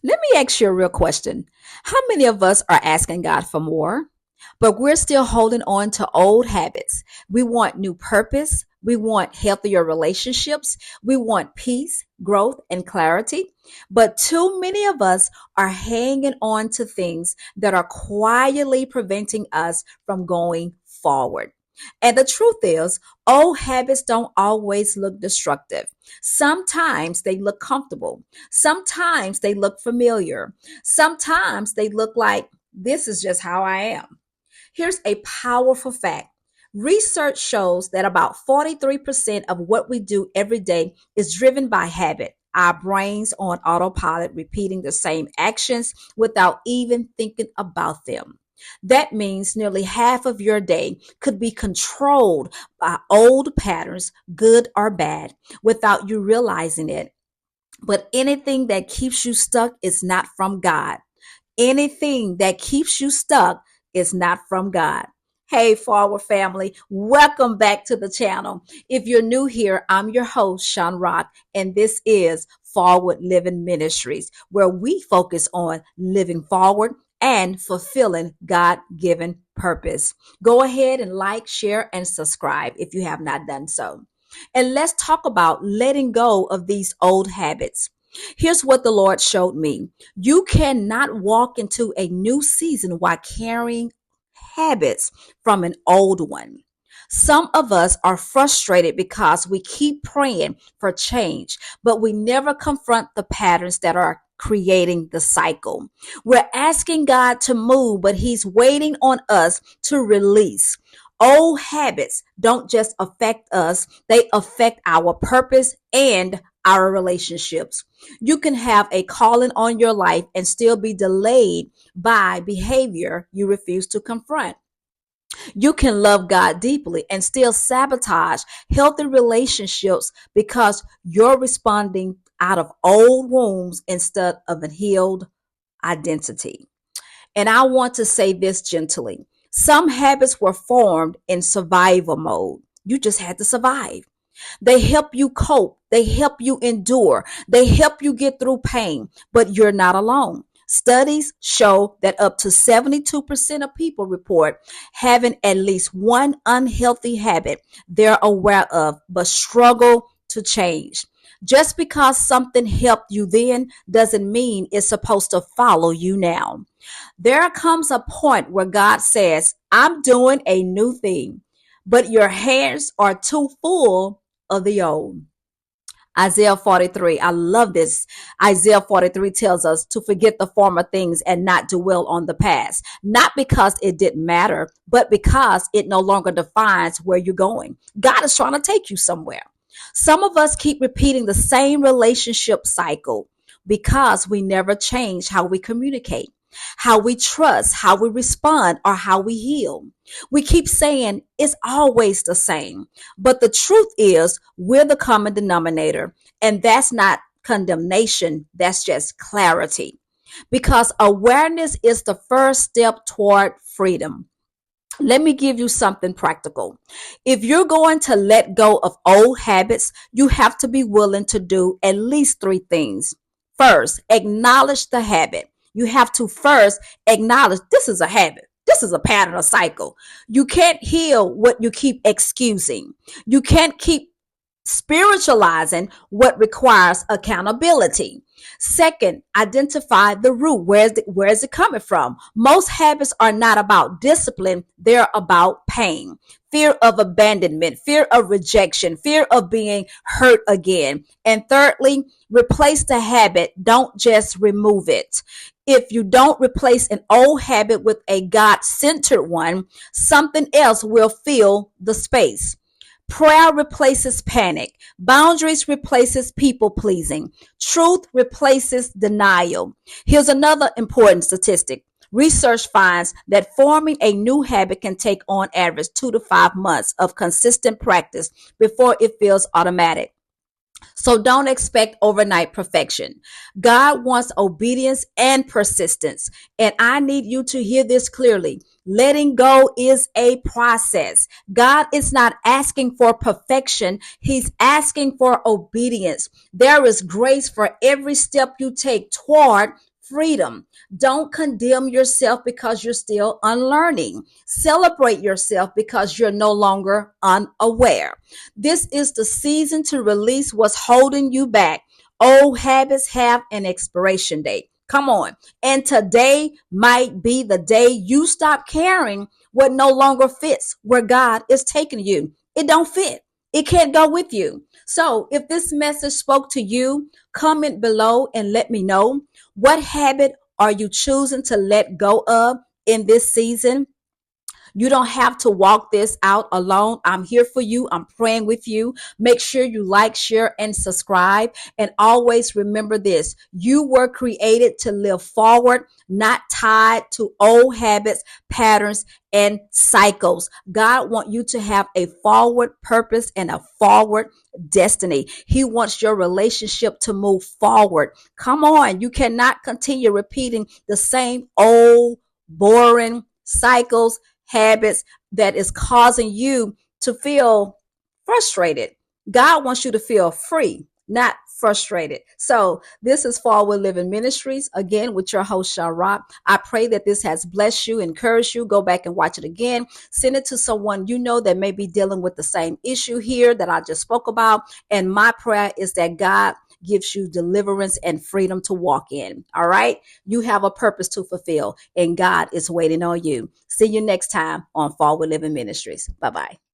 Let me ask you a real question. How many of us are asking God for more, but we're still holding on to old habits? We want new purpose. We want healthier relationships. We want peace, growth, and clarity. But too many of us are hanging on to things that are quietly preventing us from going forward. And the truth is, old habits don't always look destructive. Sometimes they look comfortable. Sometimes they look familiar. Sometimes they look like this is just how I am. Here's a powerful fact. Research shows that about 43% of what we do every day is driven by habit. Our brains on autopilot, repeating the same actions without even thinking about them. That means nearly half of your day could be controlled by old patterns, good or bad, without you realizing it. But anything that keeps you stuck is not from God. Anything that keeps you stuck is not from God. Hey, Forward family, welcome back to the channel. If you're new here, I'm your host, Shawn Rock, and this is Forward Living Ministries, where we focus on living forward and fulfilling God given purpose. Go ahead and like, share, and subscribe if you have not done so. And let's talk about letting go of these old habits. Here's what the Lord showed me. You cannot walk into a new season while carrying habits from an old one. Some of us are frustrated because we keep praying for change, but we never confront the patterns that are creating the cycle. We're asking God to move, but He's waiting on us to release. Old habits don't just affect us, they affect our purpose and our relationships. You can have a calling on your life and still be delayed by behavior you refuse to confront. You can love God deeply and still sabotage healthy relationships because you're responding out of old wounds instead of a healed identity. And I want to say this gently. Some habits were formed in survival mode. You just had to survive. They help you cope. They help you endure. They help you get through pain, but you're not alone. Studies show that up to 72% of people report having at least one unhealthy habit they're aware of, but struggle to change. Just because something helped you then doesn't mean it's supposed to follow you now. There comes a point where God says, I'm doing a new thing, but your hands are too full of the old. Isaiah 43. I love this. Isaiah 43 tells us to forget the former things and not dwell on the past. Not because it didn't matter, but because it no longer defines where you're going. God is trying to take you somewhere. Some of us keep repeating the same relationship cycle because we never change how we communicate, how we trust, how we respond, or how we heal. We keep saying it's always the same. But the truth is, we're the common denominator. And that's not condemnation, that's just clarity. Because awareness is the first step toward freedom. Let me give you something practical. If you're going to let go of old habits, you have to be willing to do at least three things. First, acknowledge the habit. You have to first acknowledge this is a habit. This is a pattern, a cycle. You can't heal what you keep excusing. You can't keep spiritualizing what requires accountability. Second, identify the root. Where is it coming from? Most habits are not about discipline, they're about pain. Fear of abandonment, fear of rejection, fear of being hurt again. And thirdly, replace the habit, don't just remove it. If you don't replace an old habit with a God centered one, something else will fill the space. Prayer replaces panic. Boundaries replaces people pleasing. Truth replaces denial. Here's another important statistic. Research finds that forming a new habit can take on average 2 to 5 months of consistent practice before it feels automatic. So don't expect overnight perfection. God wants obedience and persistence. And I need you to hear this clearly. Letting go is a process. God is not asking for perfection. He's asking for obedience. There is grace for every step you take toward freedom. Don't condemn yourself because you're still unlearning. Celebrate yourself because you're no longer unaware. This is the season to release what's holding you back. Old habits have an expiration date. Come on. And today might be the day you stop carrying what no longer fits where God is taking you. It don't fit. It can't go with you. So if this message spoke to you, comment below and let me know, what habit are you choosing to let go of in this season? You don't have to walk this out alone. I'm here for you. I'm praying with you. Make sure you like, share, and subscribe. And always remember this: you were created to live forward, not tied to old habits, patterns, and cycles. God wants you to have a forward purpose and a forward destiny. He wants your relationship to move forward. Come on. You cannot continue repeating the same old, boring cycles, habits that is causing you to feel frustrated. God wants you to feel free, not frustrated. So this is Forward Living Ministries, again with your host Shawn. I pray that this has blessed you, encouraged you. Go back and watch it again. Send it to someone you know that may be dealing with the same issue here that I just spoke about. And my prayer is that God gives you deliverance and freedom to walk in. All right. You have a purpose to fulfill, and God is waiting on you. See you next time on Forward Living Ministries. Bye bye.